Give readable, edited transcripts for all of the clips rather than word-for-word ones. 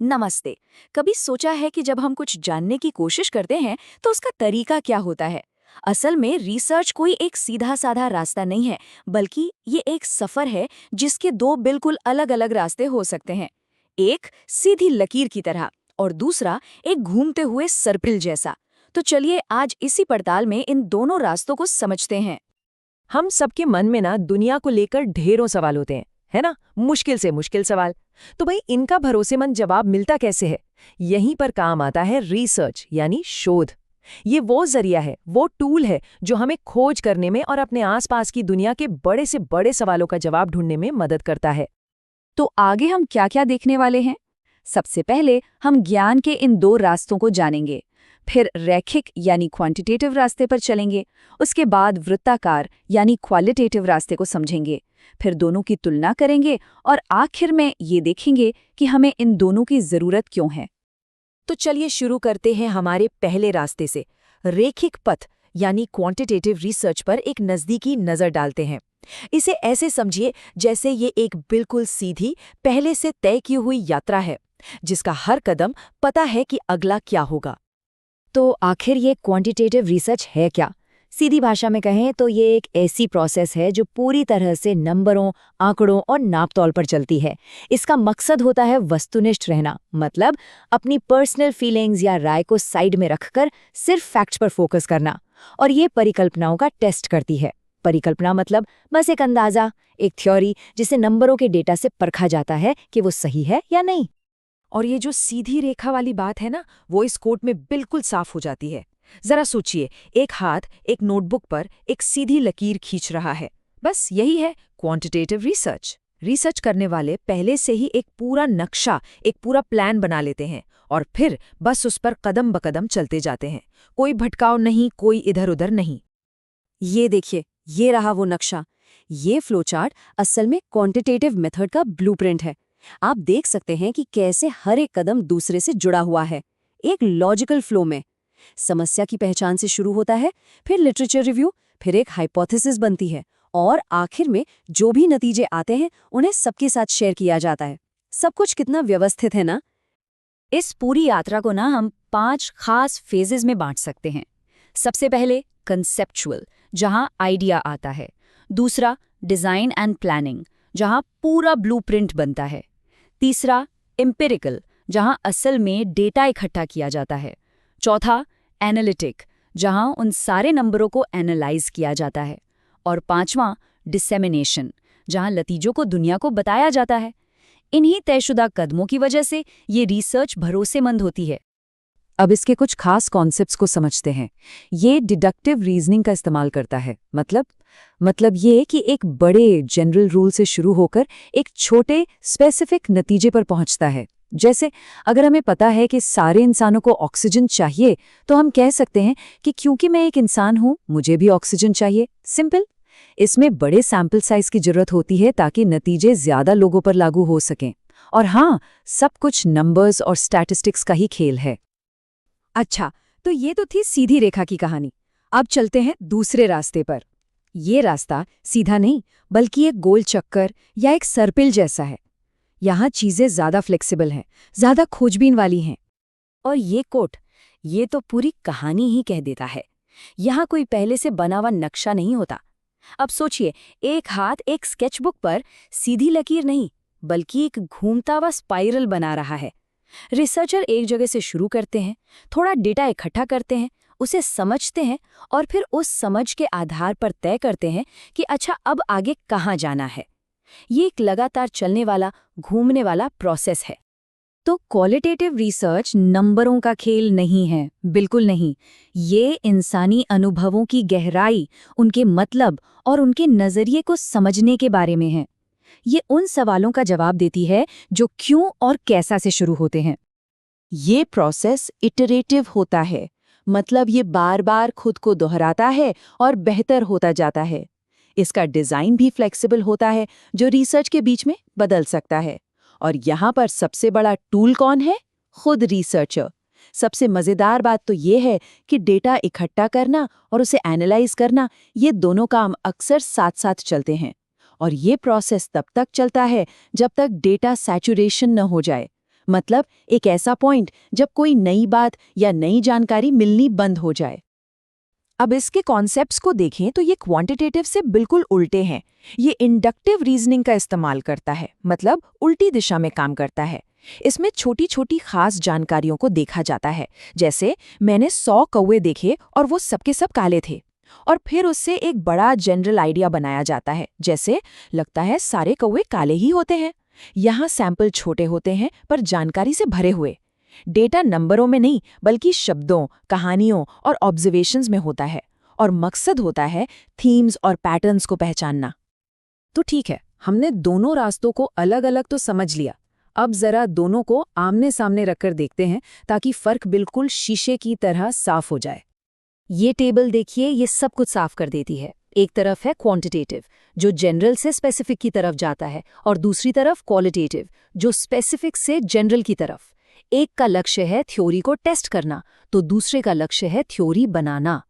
नमस्ते। कभी सोचा है कि जब हम कुछ जानने की कोशिश करते हैं तो उसका तरीका क्या होता है? असल में रिसर्च कोई एक सीधा साधा रास्ता नहीं है, बल्कि ये एक सफर है जिसके दो बिल्कुल अलग-अलग रास्ते हो सकते हैं। एक सीधी लकीर की तरह और दूसरा एक घूमते हुए सर्पिल जैसा। तो चलिए आज इसी पड़ताल में इन दोनों रास्तों को समझते हैं। हम सबके मन में ना दुनिया को लेकर ढेरों सवाल होते हैं, है ना? मुश्किल से मुश्किल सवाल। तो भाई इनका भरोसेमंद जवाब मिलता कैसे है? यहीं पर काम आता है रिसर्च यानी शोध। ये वो जरिया है, वो टूल है जो हमें खोज करने में और अपने आसपास की दुनिया के बड़े से बड़े सवालों का जवाब ढूंढने में मदद करता है। तो आगे हम क्या-क्या देखने वाले हैं? सबसे पहले हम ज्ञान के इन दो रास्तों को जानेंगे, फिर रैखिक यानी क्वांटिटेटिव रास्ते पर चलेंगे, उसके बाद वृत्ताकार यानी क्वालिटेटिव रास्ते को समझेंगे, फिर दोनों की तुलना करेंगे और आखिर में ये देखेंगे कि हमें इन दोनों की जरूरत क्यों है। तो चलिए शुरू करते हैं हमारे पहले रास्ते से। रेखिक पथ यानी क्वांटिटेटिव रिसर्च पर एक नज़दीकी नज़र डालते हैं। इसे ऐसे समझिए जैसे ये एक बिल्कुल सीधी, पहले से तय की हुई यात्रा है, जिसका हर कदम पता है कि अगला क्या होगा। तो आखिर ये क्वांटिटेटिव रिसर्च है क्या? सीधी भाषा में कहें तो ये एक ऐसी प्रोसेस है जो पूरी तरह से नंबरों, आंकड़ों और नापतोल पर चलती है। इसका मकसद होता है वस्तुनिष्ठ रहना, मतलब अपनी पर्सनल फीलिंग्स या राय को साइड में रखकर सिर्फ फैक्ट्स पर फोकस करना। और ये परिकल्पनाओं का टेस्ट करती है। परिकल्पना मतलब बस एक अंदाजा, एक थ्योरी जिसे नंबरों के डेटा से परखा जाता है कि वो सही है या नहीं। और ये जो सीधी रेखा वाली बात है ना, वो इस कोट में बिल्कुल साफ हो जाती है। जरा सोचिए, एक हाथ एक नोटबुक पर एक सीधी लकीर खींच रहा है। बस यही है क्वांटिटेटिव रिसर्च। रिसर्च करने वाले पहले से ही एक पूरा नक्शा, एक पूरा प्लान बना लेते हैं और फिर बस उस पर कदम ब कदम चलते जाते हैं। कोई भटकाव नहीं, कोई इधर उधर नहीं। ये देखिए, ये रहा वो नक्शा। ये फ्लोचार्ट असल में क्वांटिटेटिव मेथड का ब्लूप्रिंट है। आप देख सकते हैं कि कैसे हर एक कदम दूसरे से जुड़ा हुआ है, एक लॉजिकल फ्लो में। समस्या की पहचान से शुरू होता है, फिर लिटरेचर रिव्यू, फिर एक हाइपोथेसिस बनती है और आखिर में जो भी नतीजे आते हैं उन्हें सबके साथ शेयर किया जाता है। सब कुछ कितना व्यवस्थित है ना? इस पूरी यात्रा को ना हम 5 खास फेजेस में बांट सकते हैं। सबसे पहले कंसेप्चुअल, जहां आइडिया आता है। दूसरा डिजाइन एंड प्लानिंग, जहां पूरा ब्लूप्रिंट बनता है। तीसरा एम्पिरिकल, जहां असल में डेटा इकट्ठा किया जाता है। चौथा एनालिटिक, जहां उन सारे नंबरों को एनालाइज किया जाता है। और पांचवां डिसेमिनेशन, जहां नतीजों को दुनिया को बताया जाता है। इन्हीं तयशुदा कदमों की वजह से ये रिसर्च भरोसेमंद होती है। अब इसके कुछ खास कॉन्सेप्ट्स को समझते हैं। ये डिडक्टिव रीजनिंग का इस्तेमाल करता है। मतलब ये कि एक बड़े जनरल रूल से शुरू होकर एक छोटे स्पेसिफिक नतीजे पर पहुंचता है। जैसे अगर हमें पता है कि सारे इंसानों को ऑक्सीजन चाहिए, तो हम कह सकते हैं कि क्योंकि मैं एक इंसान हूं, मुझे भी ऑक्सीजन चाहिए। सिंपल। इसमें बड़े सैंपल साइज की जरूरत होती है ताकि नतीजे ज्यादा लोगों पर लागू हो सकें। और हाँ, सब कुछ नंबर्स और स्टैटिस्टिक्स का ही खेल है। अच्छा, तो ये तो थी सीधी रेखा की कहानी। अब चलते हैं दूसरे रास्ते पर। ये रास्ता सीधा नहीं, बल्कि एक गोल चक्कर या एक सर्पिल जैसा है। यहाँ चीजें ज्यादा फ्लेक्सिबल हैं, ज्यादा खोजबीन वाली हैं। और ये कोट, ये तो पूरी कहानी ही कह देता है। यहाँ कोई पहले से बना हुआ नक्शा नहीं होता। अब सोचिए, एक हाथ एक स्केचबुक पर सीधी लकीर नहीं, बल्कि एक घूमता हुआ स्पाइरल बना रहा है। रिसर्चर एक जगह से शुरू करते हैं, थोड़ा डेटा इकट्ठा करते हैं, उसे समझते हैं और फिर उस समझ के आधार पर तय करते हैं कि अच्छा अब आगे कहाँ जाना है। ये एक लगातार चलने वाला, घूमने वाला प्रोसेस है। तो क्वालिटेटिव रिसर्च नंबरों का खेल नहीं है, बिल्कुल नहीं। ये इंसानी अनुभवों की गहराई, उनके मतलब और उनके नजरिए को समझने के बारे में है। ये उन सवालों का जवाब देती है जो क्यों और कैसा से शुरू होते हैं। ये प्रोसेस इटरेटिव होता है, मतलब ये बार बार खुद को दोहराता है और बेहतर होता जाता है। इसका डिज़ाइन भी फ्लेक्सिबल होता है, जो रिसर्च के बीच में बदल सकता है। और यहाँ पर सबसे बड़ा टूल कौन है? खुद रिसर्चर। सबसे मज़ेदार बात तो ये है कि डेटा इकट्ठा करना और उसे एनालाइज करना, ये दोनों काम अक्सर साथ साथ चलते हैं। और ये प्रोसेस तब तक चलता है जब तक डेटा सैचुरेशन न हो जाए, मतलब एक ऐसा पॉइंट जब कोई नई बात या नई जानकारी मिलनी बंद हो जाए। अब इसके कॉन्सेप्ट्स को देखें तो ये क्वांटिटेटिव से बिल्कुल उल्टे हैं। ये इंडक्टिव रीजनिंग का इस्तेमाल करता है, मतलब उल्टी दिशा में काम करता है। इसमें छोटी छोटी खास जानकारियों को देखा जाता है, जैसे मैंने 100 कौवे देखे और वो सबके सब काले थे। और फिर उससे एक बड़ा जनरल आइडिया बनाया जाता है, जैसे लगता है सारे कौवे काले ही होते हैं। यहाँ सैंपल छोटे होते हैं पर जानकारी से भरे हुए। डेटा नंबरों में नहीं बल्कि शब्दों, कहानियों और ऑब्जर्वेशंस में होता है, और मकसद होता है थीम्स और पैटर्न्स को पहचानना। तो ठीक है, हमने दोनों रास्तों को अलग अलग तो समझ लिया। अब जरा दोनों को आमने सामने रखकर देखते हैं ताकि फर्क बिल्कुल शीशे की तरह साफ हो जाए। ये टेबल देखिए, ये सब कुछ साफ कर देती है। एक तरफ है क्वांटिटेटिव, जो जनरल से स्पेसिफिक की तरफ जाता है, और दूसरी तरफ क्वालिटेटिव, जो स्पेसिफिक से जनरल की तरफ। एक का लक्ष्य है थ्योरी को टेस्ट करना, तो दूसरे का लक्ष्य है थ्योरी बनाना।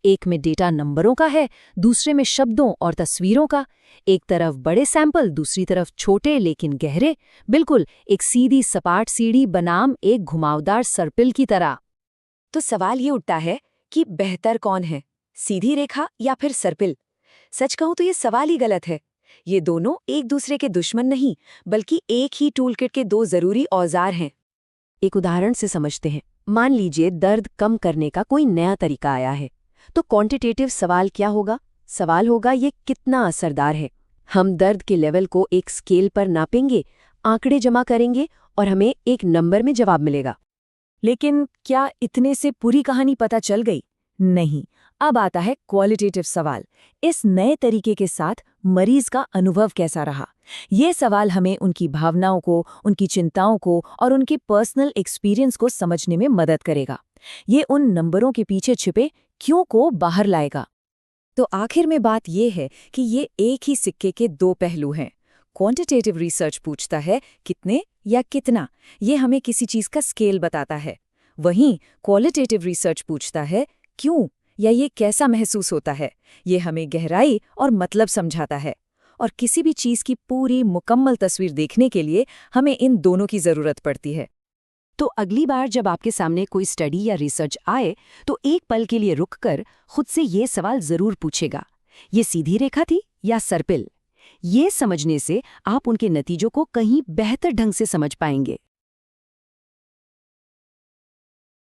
एक में डेटा नंबरों का है, दूसरे में शब्दों और तस्वीरों का। एक तरफ बड़े सैंपल, दूसरी तरफ छोटे लेकिन गहरे, बिल्कुल एक सीधी सपाट सीढ़ी बनाम एक घुमावदार सर्पिल की तरह। तो सवाल ये उठता है कि बेहतर कौन है, सीधी रेखा या फिर सर्पिल? सच कहूं तो ये सवाल ही गलत है। ये दोनों एक दूसरे के दुश्मन नहीं, बल्कि एक ही टूलकिट के दो जरूरी औजार हैं। एक उदाहरण से समझते हैं। मान लीजिए दर्द कम करने का कोई नया तरीका आया है, तो क्वांटिटेटिव सवाल क्या होगा? सवाल होगा ये कितना असरदार है। हम दर्द के लेवल को एक स्केल पर नापेंगे, आंकड़े जमा करेंगे और हमें एक नंबर में जवाब मिलेगा। लेकिन क्या इतने से पूरी कहानी पता चल गई? नहीं। अब आता है क्वालिटेटिव सवाल। इस नए तरीके के साथ मरीज का अनुभव कैसा रहा? ये सवाल हमें उनकी भावनाओं को, उनकी चिंताओं को और उनके पर्सनल एक्सपीरियंस को समझने में मदद करेगा। ये उन नंबरों के पीछे छिपे क्यों को बाहर लाएगा। तो आखिर में बात यह है कि ये एक ही सिक्के के दो पहलू हैं। क्वांटिटेटिव रिसर्च पूछता है कितने या कितना, ये हमें किसी चीज का स्केल बताता है। वहीं क्वालिटेटिव रिसर्च पूछता है क्यों, या ये कैसा महसूस होता है, ये हमें गहराई और मतलब समझाता है। और किसी भी चीज की पूरी मुकम्मल तस्वीर देखने के लिए हमें इन दोनों की जरूरत पड़ती है। तो अगली बार जब आपके सामने कोई स्टडी या रिसर्च आए, तो एक पल के लिए रुककर खुद से ये सवाल जरूर पूछेगा, ये सीधी रेखा थी या सर्पिल? ये समझने से आप उनके नतीजों को कहीं बेहतर ढंग से समझ पाएंगे।